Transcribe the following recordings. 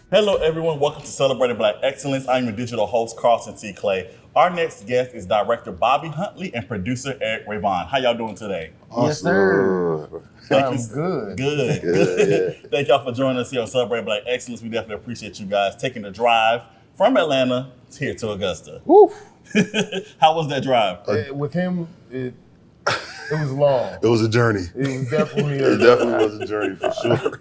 Hello, everyone. Welcome to Celebrating Black Excellence. I'm your digital host, Carlton T. Clay. Our next guest is director Bobby Huntley and producer Eric Raivaun. How y'all doing today? Awesome. Yes, sir. Thank you. Good. Good. Yeah. Thank y'all for joining us here on Celebrating Black Excellence. We definitely appreciate you guys taking the drive from Atlanta here to Augusta. Woo. How was that drive? With him, it was long. It was a journey. It was definitely It definitely was a journey for sure.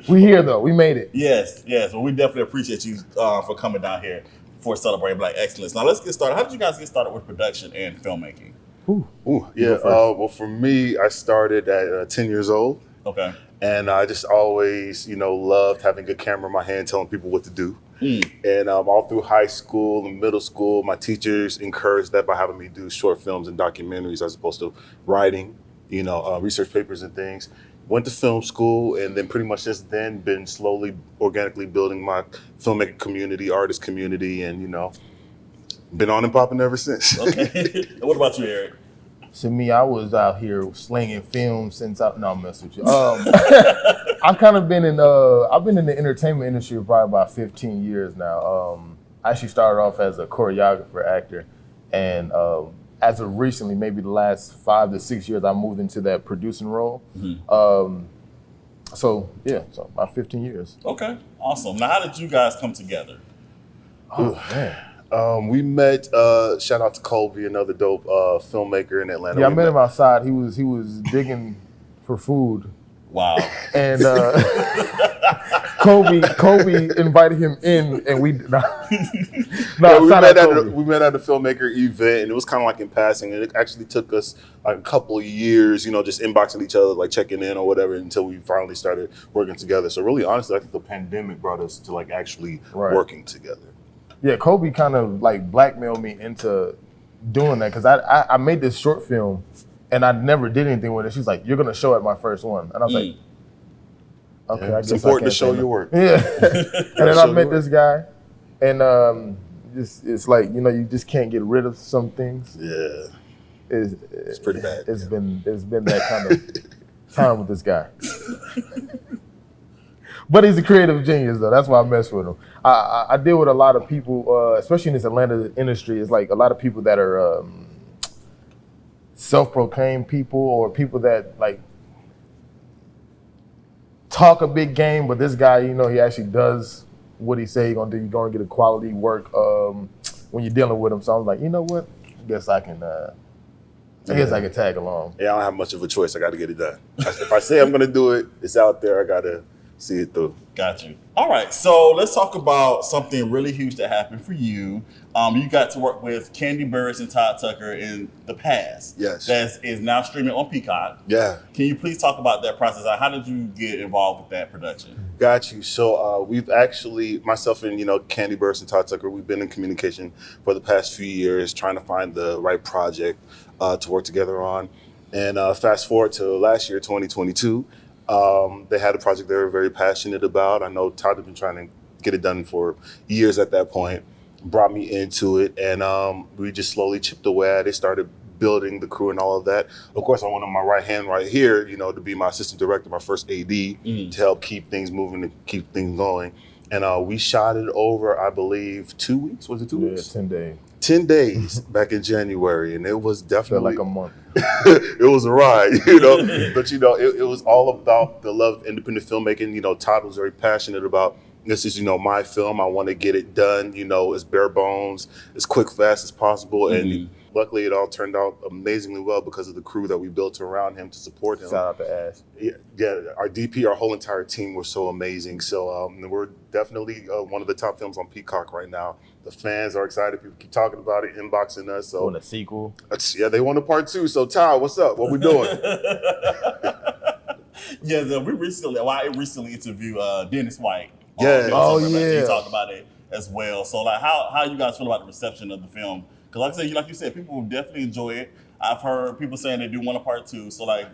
We here though. We made it. Yes. Well, we definitely appreciate you for coming down here for Celebrating Black Excellence. Now, let's get started. How did you guys get started with production and filmmaking? Yeah. Well, for me, I started at 10 years old. Okay. And I just always, loved having a camera in my hand, telling people what to do. And all through high school and middle school, my teachers encouraged that by having me do short films and documentaries as opposed to writing, research papers and things. Went to film school, and then pretty much since then been slowly, organically building my filmmaking community, artist community, and, been on and popping ever since. Okay. And what about you, Eric? To me, I was out here slinging films since I'm messing with you. I've kind of been in the entertainment industry for probably about 15 years now. I actually started off as a choreographer, actor, and as of recently, maybe the last 5 to 6 years, I moved into that producing role. So about 15 years. Okay, awesome. Now, how did you guys come together? Oh man. We met, shout out to Colby, another dope filmmaker in Atlanta. Yeah, I met him outside. He was digging for food. Wow. And Kobe invited him in, and we met at a filmmaker event, and it was kind of like in passing. And it actually took us like a couple of years, just inboxing each other, like checking in or whatever, until we finally started working together. So really, honestly, I think the pandemic brought us to like actually working together. Yeah, Kobe kind of like blackmailed me into doing that because I made this short film and I never did anything with it. She's like, "You're gonna show at my first one," and I was like, "Okay, I guess it's important to show your work." Yeah, and then I met this guy, and it's like you just can't get rid of some things. Yeah, it's pretty bad. It's been that kind of time with this guy. But he's a creative genius, though. That's why I mess with him. I deal with a lot of people, especially in this Atlanta industry. It's like a lot of people that are self-proclaimed people or people that like talk a big game, but this guy, he actually does what he say he's gonna do. You're gonna get a quality work when you're dealing with him. So I was like, you know what? I guess I can tag along. Yeah, I don't have much of a choice. I got to get it done. If I say I'm gonna do it, it's out there. I gotta see it through. Got you. All right, so let's talk about something really huge that happened for you. You got to work with Candy Burris and Todd Tucker in the past. Yes. That is now streaming on Peacock. Yeah. Can you please talk about that process? How did you get involved with that production? Got you. So we've actually, myself and Candy Burris and Todd Tucker, we've been in communication for the past few years, trying to find the right project to work together on. And fast forward to last year, 2022. They had a project they were very passionate about. I know Todd had been trying to get it done for years at that point, brought me into it, and we just slowly chipped away at it, started building the crew and all of that. Of course, I wanted my right hand right here, to be my assistant director, my first AD, to help keep things moving and keep things going. And we shot it over, I believe, 2 weeks. Was it 2 weeks? 10 days. 10 days back in January, and it was definitely felt like a month. It was a ride, but it was all about the love of independent filmmaking. Todd was very passionate about this is my film. I want to get it done, as bare bones, as quick, fast as possible, and luckily it all turned out amazingly well because of the crew that we built around him to support him. Shout out to Ash. Yeah, our DP, our whole entire team were so amazing. So we're definitely one of the top films on Peacock right now. The fans are excited. People keep talking about it, inboxing us. So want a sequel? Yeah, they want a part 2. So Ty, what's up? What we doing? Yeah, I recently interviewed Dennis White. Yeah. He talked about it as well. So like, how you guys feel about the reception of the film? Because like you said, people will definitely enjoy it. I've heard people saying they do want a part 2. So like,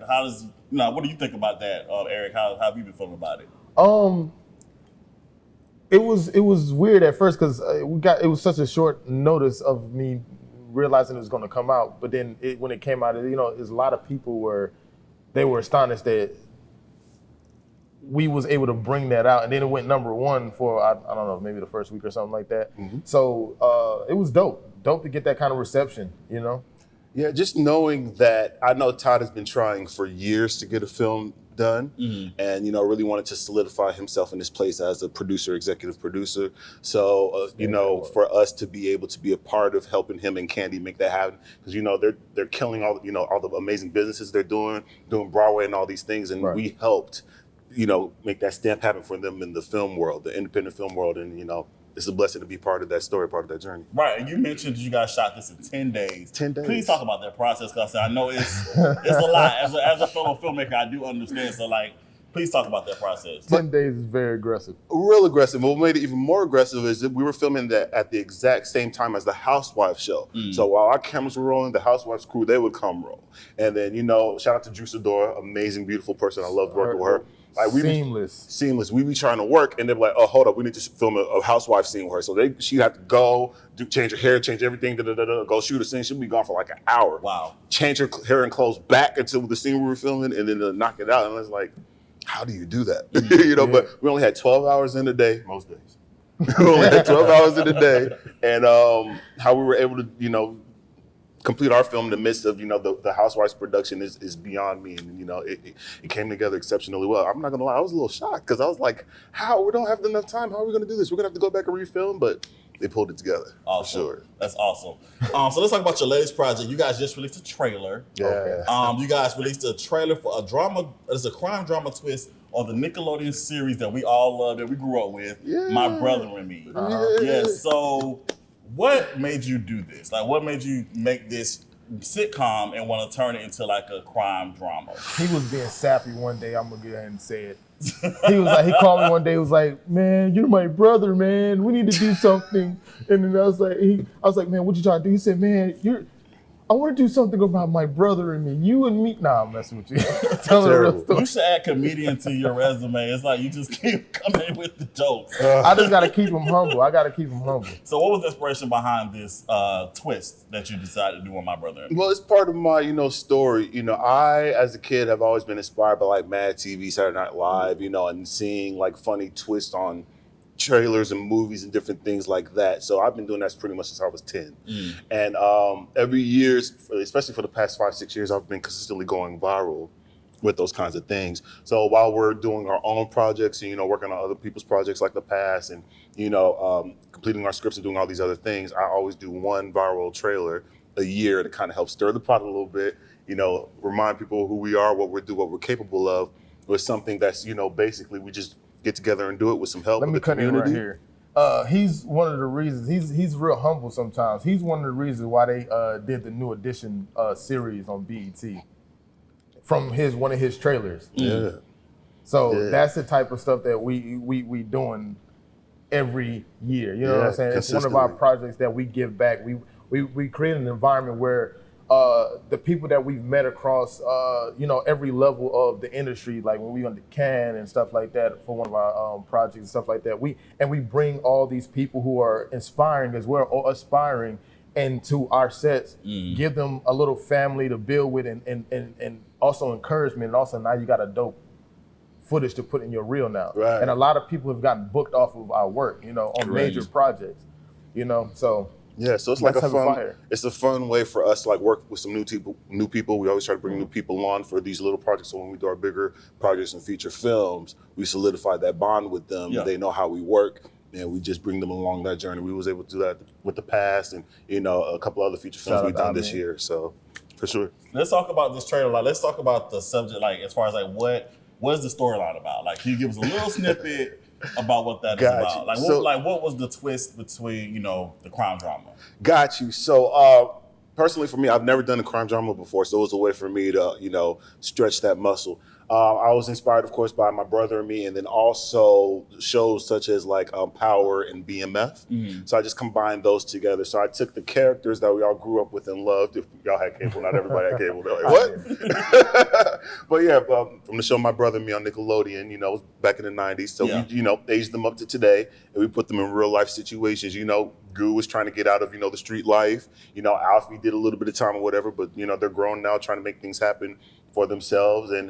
what do you think about that, Eric? How have you been feeling about it? It was weird at first because it was such a short notice of me realizing it was going to come out. But then when it came out, there's a lot of people were astonished that we was able to bring that out, and then it went #1 for I don't know, maybe the first week or something like that. So it was dope to get that kind of reception, you know. Yeah, just knowing that I know Todd has been trying for years to get a film done, and really wanted to solidify himself in his place as a producer, executive producer. So for us to be able to be a part of helping him and Candy make that happen, because they're killing all the amazing businesses they're doing Broadway and all these things, and we helped make that stamp happen for them in the film world, the independent film world, and it's a blessing to be part of that story, part of that journey. Right, and you mentioned you guys shot this in 10 days. 10 days. Please talk about that process, because I know it's a lot. As a fellow filmmaker, I do understand. So, please talk about that process. 10 days is very aggressive. Real aggressive. What made it even more aggressive is that we were filming that at the exact same time as the Housewives show. So while our cameras were rolling, the Housewives crew, they would come roll. And then, shout out to Drew Sidora, amazing, beautiful person. I loved working with her. Seamless. We be trying to work, and they're like, "Oh, hold up, we need to film a housewife scene with her." So she'd have to go, change her hair, change everything, go shoot a scene. She'd be gone for like an hour. Wow. Change her hair and clothes back until the scene we were filming, and then knock it out. And it's like, how do you do that? But we only had 12 hours in a day most days. We only had 12 hours in a day, and how we were able to, complete our film in the midst of the Housewives production is beyond me, and it came together exceptionally well. I'm not gonna lie, I was a little shocked because I was like, how we don't have enough time, how are we gonna do this? We're gonna have to go back and refilm, but they pulled it together. Awesome. For sure. That's awesome. So let's talk about your latest project. You guys just released a trailer. Yeah. You guys released a trailer for a drama. It's a crime drama twist on the Nickelodeon series that we all love, that we grew up with, My Brother and Me. Yes. So what made you do this? What made you make this sitcom and want to turn it into a crime drama? He was being sappy one day. I'm gonna go ahead and say it. He called me one day. He was like, "Man, you're my brother, man. We need to do something." And then I was like, "Man, what you trying to do?" He said, "Man, I want to do something about my brother and me. You and me." Nah, I'm messing with you. Tell the real story. You should add comedian to your resume. It's like you just keep coming in with the jokes. I just got to keep him humble. So what was the inspiration behind this twist that you decided to do on My Brother and Me? Well, it's part of my, story. I, as a kid, have always been inspired by Mad TV, Saturday Night Live, and seeing funny twists on trailers and movies and different things like that. So I've been doing that pretty much since I was 10. And every year, especially for the past 5-6 years, I've been consistently going viral with those kinds of things. So while we're doing our own projects and, working on other people's projects like The Past and, completing our scripts and doing all these other things, I always do one viral trailer a year to kind of help stir the pot a little bit, remind people who we are, what we're capable of, with something that's, basically we just get together and do it with some help. Let me cut in right here. He's one of the reasons, he's real humble sometimes. He's one of the reasons why they did the New Edition series on BET from one of his trailers. Yeah. So that's the type of stuff that we doing every year. You know what I'm saying? It's one of our projects that we give back. We create an environment where the people that we've met across, every level of the industry, like when we went to Cannes and stuff like that for one of our projects and stuff like that, we bring all these people who are inspiring as well, or aspiring, into our sets, give them a little family to build with, and also encouragement, and also now you got a dope footage to put in your reel now. Right. And a lot of people have gotten booked off of our work, on major projects, so. Yeah, so it's it's a fun way for us to work with some new people. We always try to bring new people on for these little projects. So when we do our bigger projects and feature films, we solidify that bond with them. Yeah. They know how we work, and we just bring them along that journey. We was able to do that with The Past and, a couple other feature films we've done this year. So for sure. Let's talk about this trailer. Let's talk about the subject, as far as what is the storyline about? Can you give us a little snippet about what that is about? What was the twist between, the crime drama? Got you. So personally for me, I've never done a crime drama before, so it was a way for me to, stretch that muscle. I was inspired, of course, by My Brother and Me, and then also shows such as Power and BMF. Mm-hmm. So I just combined those together. So I took the characters that we all grew up with and loved. If y'all had cable, not everybody had cable. They're like, what? But yeah, from the show My Brother and Me on Nickelodeon, it was back in the 90s. So we, aged them up to today, and we put them in real life situations. Goo was trying to get out of, the street life. Alfie did a little bit of time or whatever, but, they're grown now, trying to make things happen for themselves, and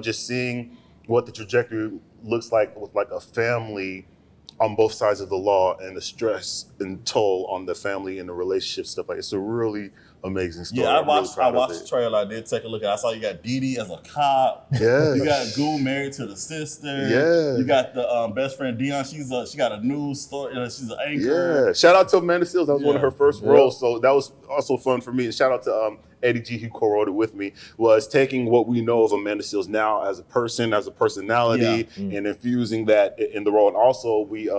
just seeing what the trajectory looks like with like a family on both sides of the law and the stress and toll on the family and the relationship stuff. Like, it's a really amazing story. Yeah, I I'm really watched proud of the it. trailer. I did take a look at it. I saw you got Dee Dee as a cop. Yeah. You got Goo married to the sister. Yeah. You got the best friend Dion. She got a news story. She's an anchor. Yeah. Shout out to Amanda Seals. That was one of Yeah. her first roles. So that was also fun for me. And shout out to Eddie G, who co-wrote it with me, was taking what we know of Amanda Seals now as a person, as a personality, and infusing that in the role. And also we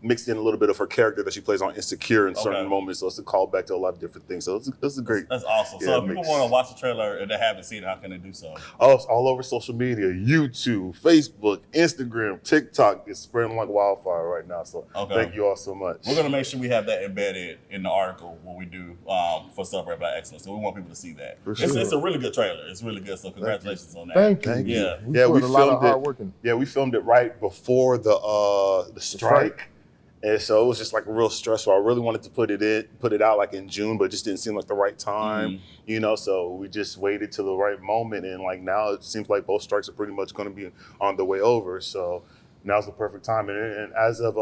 mixed in a little bit of her character that she plays on Insecure in certain moments. So it's a callback to a lot of different things. So it's a great. That's awesome. Yeah, So if people want to watch the trailer and they haven't seen it, how can they do so? Oh, it's all over social media, YouTube, Facebook, Instagram, TikTok. It's spreading like wildfire right now. So thank you all so much. We're going to make sure we have that embedded in the article, what we do for Celebrate Black Excellence. So we want people to see that. For sure. It's a really good trailer. It's really good. So congratulations on that. Thank you. Thank you. Yeah. We put a lot of hard work in. Yeah, we filmed it right before the strike. And so it was just like real stressful. I really wanted to put it out like in June, but it just didn't seem like the right time, you know, so we just waited till the right moment. And like now it seems like both strikes are pretty much going to be on the way over. So now's the perfect time. And as of,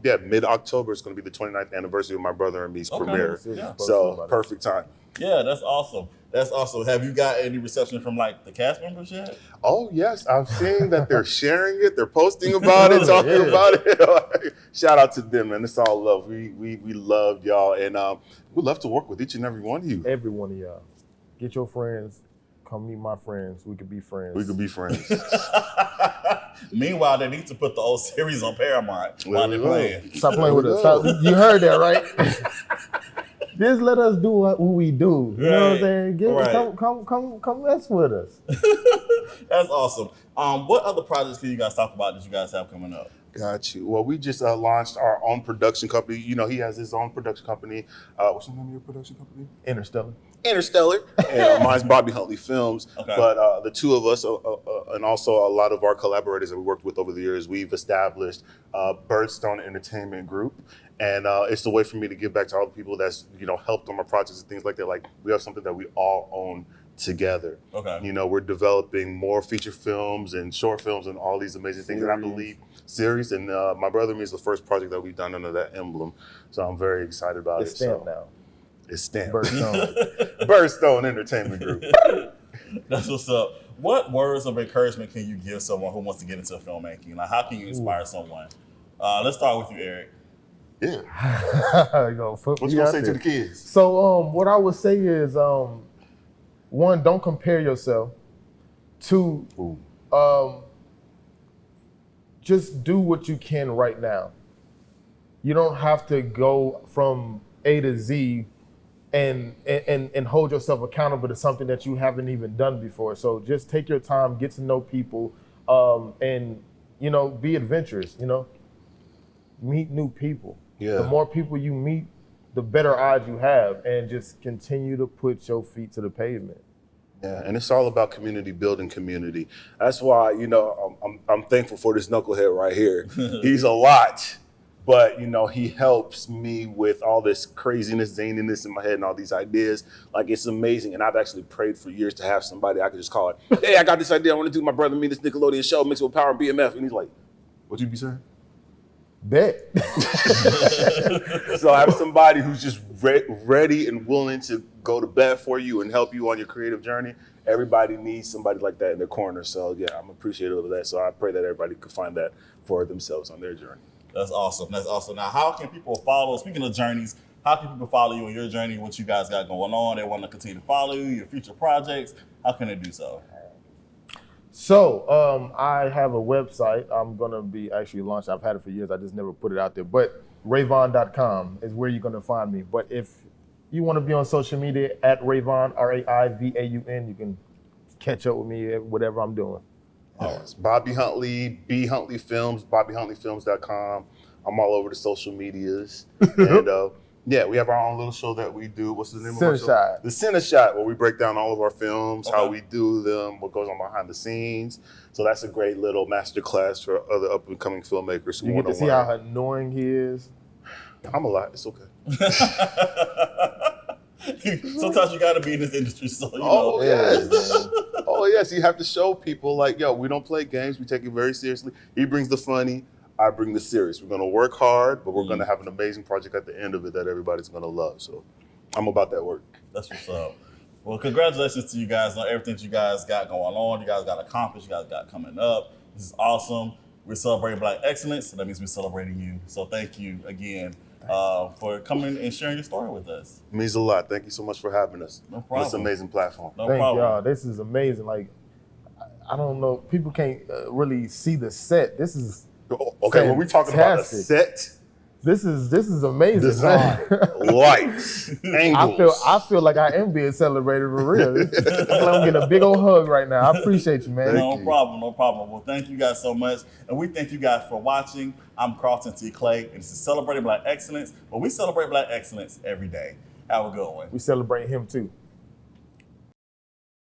mid-October, it's going to be the 29th anniversary of my brother and me's premiere. Yeah. So perfect time. Yeah, that's awesome. That's awesome. Have you got any reception from like the cast members yet? Oh yes, I'm seeing that they're sharing it, they're posting about it, talking about it. Shout out to them, man. It's all love. We love y'all, and we love to work with each and every one of you. Every one of y'all. Get your friends. Come meet my friends. We could be friends. We could be friends. Meanwhile, they need to put the old series on Paramount while they're playing. Stop playing with us. Stop. You heard that, right? Just let us do what we do. You know what I'm saying? Come mess with us. That's awesome. What other projects can you guys talk about that you guys have coming up? Got you. Well, we just launched our own production company. You know, he has his own production company. What's the name of your production company? Interstellar. And mine's Bobby Huntley Films. Okay. But the two of us, and also a lot of our collaborators that we worked with over the years, we've established Birdstone Entertainment Group. And it's a way for me to give back to all the people that's, you know, helped on my projects and things like that. Like, we have something that we all own together. Okay. You know, we're developing more feature films and short films and all these amazing things. And I believe series. And My Brother and Me is the first project that we've done under that emblem. So I'm very excited about It's it. stamped now. It's stamped. Birdstone. Entertainment Group. That's what's up. What words of encouragement can you give someone who wants to get into filmmaking? Like, how can you inspire someone? Let's start with you, Eric. Yeah. What you gonna say to the kids? So what I would say is, one, don't compare yourself. Two, just do what you can right now. You don't have to go from A to Z and hold yourself accountable to something that you haven't even done before. So just take your time, get to know people, and, you know, be adventurous, you know, meet new people. Yeah. The more people you meet, the better odds you have, and just continue to put your feet to the pavement. Yeah, and it's all about community building community. That's why, you know, I'm thankful for this knucklehead right here. He's a lot, but, you know, he helps me with all this craziness, zaniness in my head and all these ideas. Like, it's amazing. And I've actually prayed for years to have somebody I could just call it, hey, I got this idea. I want to do My Brother and Me, this Nickelodeon show mixed with Power and BMF. And he's like, what you be saying? Bet. So I have somebody who's just ready and willing to go to bat for you and help you on your creative journey. Everybody needs somebody like that in their corner. So yeah, I'm appreciative of that. So I pray that everybody could find that for themselves on their journey. That's awesome. That's awesome. Now, how can people follow, speaking of journeys, how can people follow you on your journey, what you guys got going on? They want to continue to follow you, your future projects. How can they do so? So I have a website. I'm going to be actually launched. I've had it for years. I just never put it out there. But Raivaun.com is where you're going to find me. But if you want to be on social media, at Raivaun, Raivaun, you can catch up with me at whatever I'm doing. It's Bobby Huntley, B Huntley Films, BobbyHuntleyFilms.com. I'm all over the social medias. And yeah, we have our own little show that we do. What's the name of our show? Cineshot. The Cineshot, where we break down all of our films, how we do them, what goes on behind the scenes. So that's a great little master class for other up-and-coming filmmakers who You want get to to see learn. how annoying he is. I'm a lot. It's okay. Sometimes you got to be in this industry, so you Oh, know. yes. Oh, Oh yes, you have to show people like, yo, we don't play games. We take it very seriously. He brings the funny. I bring the serious. We're gonna work hard, but we're gonna have an amazing project at the end of it that everybody's gonna love. So I'm about that work. That's what's up. Well, congratulations to you guys on everything that you guys got going on. You guys got accomplished. You guys got coming up. This is awesome. We're celebrating Black excellence, so that means we're celebrating you. So thank you again for coming and sharing your story with us. It means a lot. Thank you so much for having us. No On problem. this amazing platform. No Thank problem. y'all. This is amazing. Like, I don't know. People can't really see the set. This is Okay, when we talking about the fantastic. set, this is amazing. design, lights, angles. I feel like I am being celebrated for real. I feel like I'm getting a big old hug right now. I appreciate you, man. No you. problem, no problem. Well, thank you guys so much. And we thank you guys for watching. I'm Carlton T. Clay, and this is Celebrating Black Excellence. But we celebrate Black excellence every day. Have a good one. We celebrate him too.